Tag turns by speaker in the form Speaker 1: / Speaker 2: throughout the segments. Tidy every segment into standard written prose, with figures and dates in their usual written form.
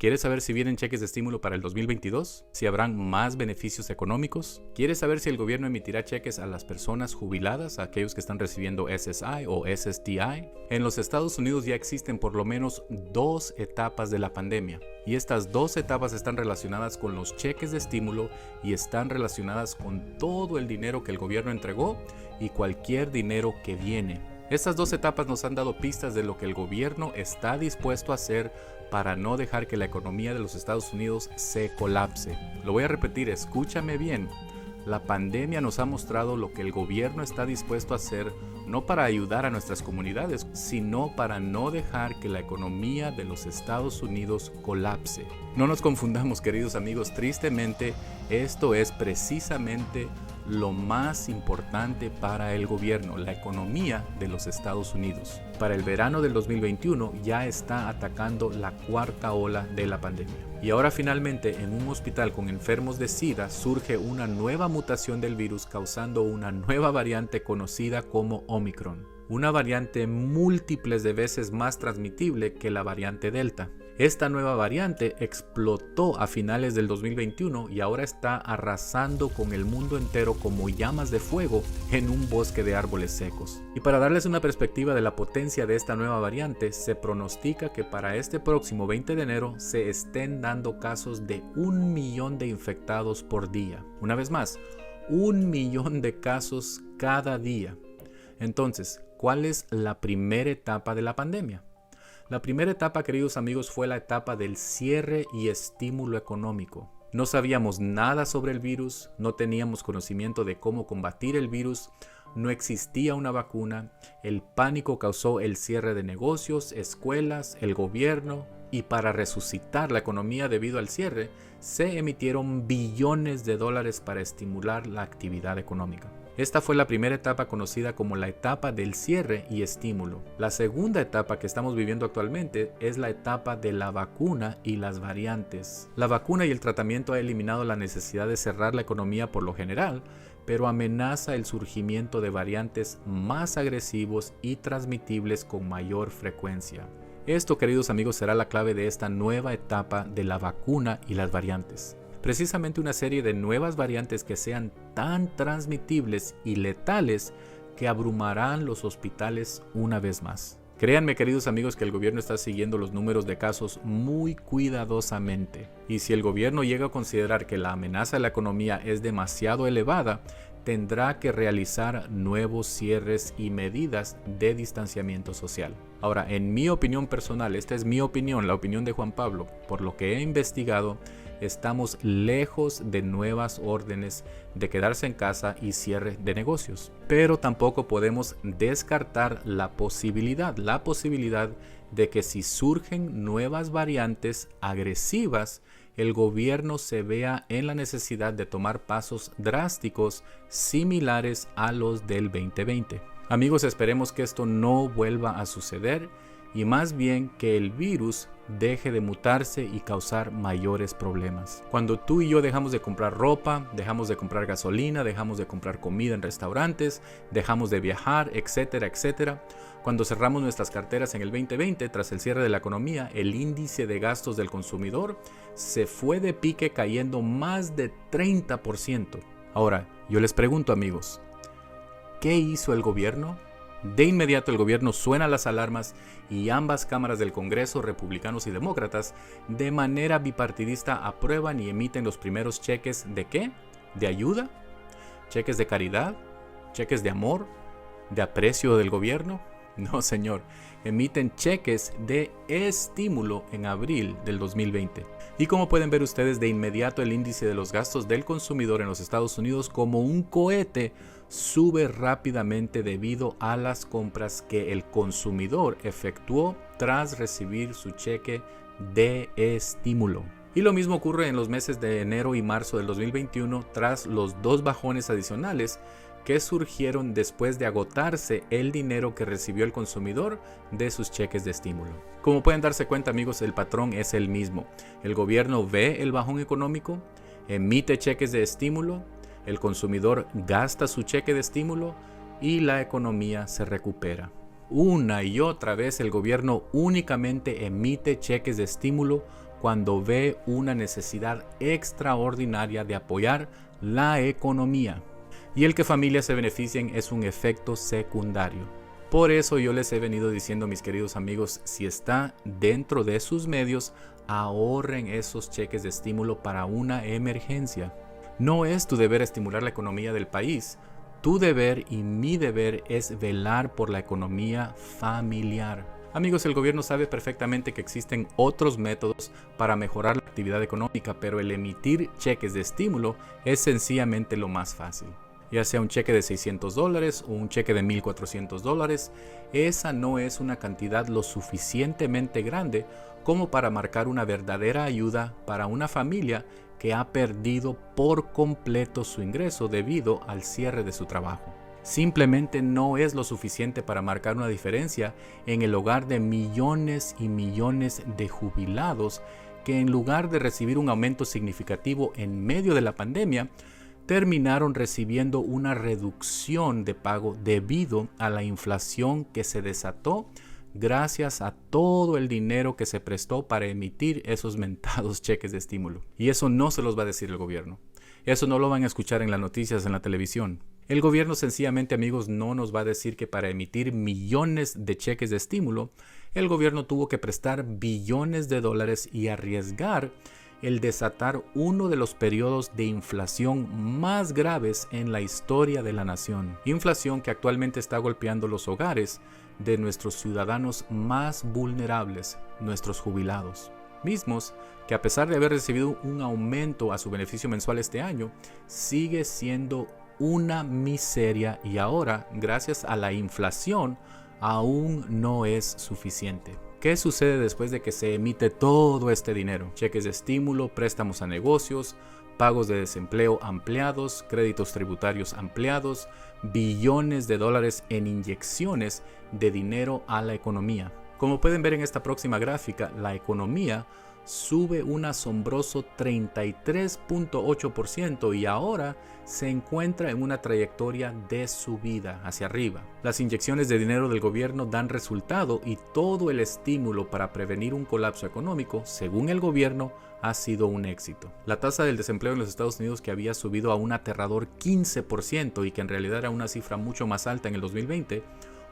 Speaker 1: ¿Quieres saber si vienen cheques de estímulo para el 2022? ¿Si habrán más beneficios económicos? ¿Quieres saber si el gobierno emitirá cheques a las personas jubiladas, a aquellos que están recibiendo SSI o SSDI? En los Estados Unidos ya existen por lo menos 2 etapas de la pandemia, y estas 2 etapas están relacionadas con los cheques de estímulo y están relacionadas con todo el dinero que el gobierno entregó y cualquier dinero que viene. Estas 2 etapas nos han dado pistas de lo que el gobierno está dispuesto a hacer para no dejar que la economía de los Estados Unidos se colapse. Lo voy a repetir, escúchame bien. La pandemia nos ha mostrado lo que el gobierno está dispuesto a hacer, no para ayudar a nuestras comunidades, sino para no dejar que la economía de los Estados Unidos colapse. No nos confundamos, queridos amigos, tristemente, esto es precisamente lo más importante para el gobierno, la economía de los Estados Unidos. Para el verano del 2021 ya está atacando la 4ª ola de la pandemia. Y ahora finalmente en un hospital con enfermos de SIDA surge una nueva mutación del virus causando una nueva variante conocida como Omicron. Una variante múltiples de veces más transmitible que la variante Delta. Esta nueva variante explotó a finales del 2021 y ahora está arrasando con el mundo entero como llamas de fuego en un bosque de árboles secos. Y para darles una perspectiva de la potencia de esta nueva variante, se pronostica que para este próximo 20 de enero se estén dando casos de 1 millón de infectados por día. Una vez más, 1 millón de casos cada día. Entonces, ¿cuál es la primera etapa de la pandemia? La primera etapa, queridos amigos, fue la etapa del cierre y estímulo económico. No sabíamos nada sobre el virus, no teníamos conocimiento de cómo combatir el virus, no existía una vacuna, el pánico causó el cierre de negocios, escuelas, el gobierno, y para resucitar la economía debido al cierre, se emitieron billones de dólares para estimular la actividad económica. Esta fue la primera etapa conocida como la etapa del cierre y estímulo. La segunda etapa que estamos viviendo actualmente es la etapa de la vacuna y las variantes. La vacuna y el tratamiento ha eliminado la necesidad de cerrar la economía por lo general, pero amenaza el surgimiento de variantes más agresivos y transmitibles con mayor frecuencia. Esto, queridos amigos, será la clave de esta nueva etapa de la vacuna y las variantes. Precisamente una serie de nuevas variantes que sean tan transmitibles y letales que abrumarán los hospitales una vez más. Créanme, queridos amigos, que el gobierno está siguiendo los números de casos muy cuidadosamente. Y si el gobierno llega a considerar que la amenaza a la economía es demasiado elevada, tendrá que realizar nuevos cierres y medidas de distanciamiento social. Ahora, en mi opinión personal, esta es mi opinión, la opinión de Juan Pablo, por lo que he investigado, estamos lejos de nuevas órdenes de quedarse en casa y cierre de negocios. Pero tampoco podemos descartar la posibilidad de que si surgen nuevas variantes agresivas, el gobierno se vea en la necesidad de tomar pasos drásticos similares a los del 2020. Amigos, esperemos que esto no vuelva a suceder y más bien que el virus deje de mutarse y causar mayores problemas. Cuando tú y yo dejamos de comprar ropa, dejamos de comprar gasolina, dejamos de comprar comida en restaurantes, dejamos de viajar, etcétera, etcétera. Cuando cerramos nuestras carteras en el 2020, tras el cierre de la economía, el índice de gastos del consumidor se fue de pique cayendo más de 30%. Ahora, yo les pregunto, amigos, ¿qué hizo el gobierno? De inmediato el gobierno suena las alarmas y ambas cámaras del Congreso, republicanos y demócratas, de manera bipartidista aprueban y emiten los primeros cheques ¿de qué? ¿De ayuda? ¿Cheques de caridad? ¿Cheques de amor? ¿De aprecio del gobierno? No, señor. Emiten cheques de estímulo en abril del 2020. Y como pueden ver ustedes, de inmediato el índice de los gastos del consumidor en los Estados Unidos, como un cohete, sube rápidamente debido a las compras que el consumidor efectuó tras recibir su cheque de estímulo. Y lo mismo ocurre en los meses de enero y marzo del 2021 tras los 2 bajones adicionales que surgieron después de agotarse el dinero que recibió el consumidor de sus cheques de estímulo. Como pueden darse cuenta, amigos, el patrón es el mismo. El gobierno ve el bajón económico, emite cheques de estímulo, el consumidor gasta su cheque de estímulo y la economía se recupera. Una y otra vez el gobierno únicamente emite cheques de estímulo cuando ve una necesidad extraordinaria de apoyar la economía. Y el que familias se beneficien es un efecto secundario. Por eso yo les he venido diciendo, mis queridos amigos, si está dentro de sus medios, ahorren esos cheques de estímulo para una emergencia. No es tu deber estimular la economía del país. Tu deber y mi deber es velar por la economía familiar. Amigos, el gobierno sabe perfectamente que existen otros métodos para mejorar la actividad económica, pero el emitir cheques de estímulo es sencillamente lo más fácil. Ya sea un cheque de $600 o un cheque de $1,400, esa no es una cantidad lo suficientemente grande como para marcar una verdadera ayuda para una familia que ha perdido por completo su ingreso debido al cierre de su trabajo. Simplemente no es lo suficiente para marcar una diferencia en el hogar de millones y millones de jubilados que, en lugar de recibir un aumento significativo en medio de la pandemia, terminaron recibiendo una reducción de pago debido a la inflación que se desató gracias a todo el dinero que se prestó para emitir esos mentados cheques de estímulo. Y eso no se los va a decir el gobierno. Eso no lo van a escuchar en las noticias, en la televisión. El gobierno sencillamente, amigos, no nos va a decir que para emitir millones de cheques de estímulo, el gobierno tuvo que prestar billones de dólares y arriesgar el desatar uno de los periodos de inflación más graves en la historia de la nación. Inflación que actualmente está golpeando los hogares de nuestros ciudadanos más vulnerables, nuestros jubilados. Mismos que, a pesar de haber recibido un aumento a su beneficio mensual este año, sigue siendo una miseria y ahora, gracias a la inflación, aún no es suficiente. ¿Qué sucede después de que se emite todo este dinero? Cheques de estímulo, préstamos a negocios, pagos de desempleo ampliados, créditos tributarios ampliados, billones de dólares en inyecciones de dinero a la economía. Como pueden ver en esta próxima gráfica, la economía sube un asombroso 33.8% y ahora se encuentra en una trayectoria de subida hacia arriba. Las inyecciones de dinero del gobierno dan resultado y todo el estímulo para prevenir un colapso económico, según el gobierno, ha sido un éxito. La tasa del desempleo en los Estados Unidos, que había subido a un aterrador 15% y que en realidad era una cifra mucho más alta en el 2020,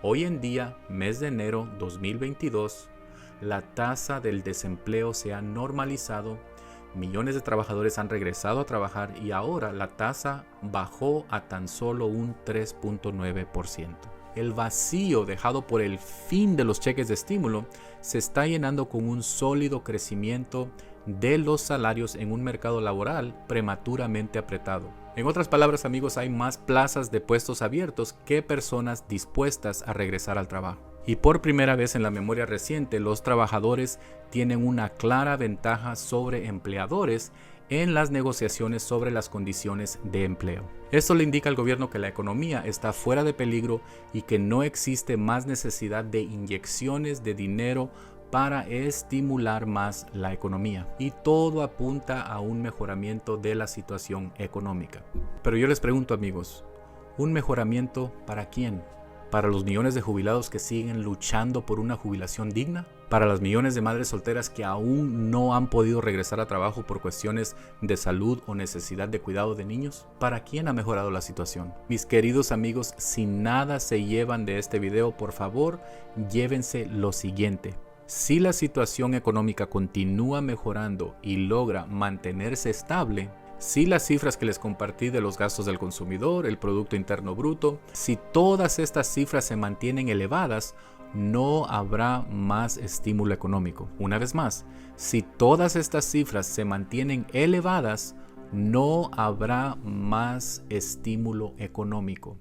Speaker 1: hoy en día, mes de enero 2022, la tasa del desempleo se ha normalizado, millones de trabajadores han regresado a trabajar y ahora la tasa bajó a tan solo un 3.9%. El vacío dejado por el fin de los cheques de estímulo se está llenando con un sólido crecimiento de los salarios en un mercado laboral prematuramente apretado. En otras palabras, amigos, hay más plazas de puestos abiertos que personas dispuestas a regresar al trabajo. Y por primera vez en la memoria reciente, los trabajadores tienen una clara ventaja sobre empleadores en las negociaciones sobre las condiciones de empleo. Esto le indica al gobierno que la economía está fuera de peligro y que no existe más necesidad de inyecciones de dinero para estimular más la economía. Y todo apunta a un mejoramiento de la situación económica. Pero yo les pregunto, amigos, ¿un mejoramiento para quién? ¿Para los millones de jubilados que siguen luchando por una jubilación digna? ¿Para las millones de madres solteras que aún no han podido regresar a trabajo por cuestiones de salud o necesidad de cuidado de niños? ¿Para quién ha mejorado la situación? Mis queridos amigos, si nada se llevan de este video, por favor, llévense lo siguiente. Si la situación económica continúa mejorando y logra mantenerse estable, si las cifras que les compartí de los gastos del consumidor, el Producto Interno Bruto, si todas estas cifras se mantienen elevadas, no habrá más estímulo económico. Una vez más, si todas estas cifras se mantienen elevadas, no habrá más estímulo económico.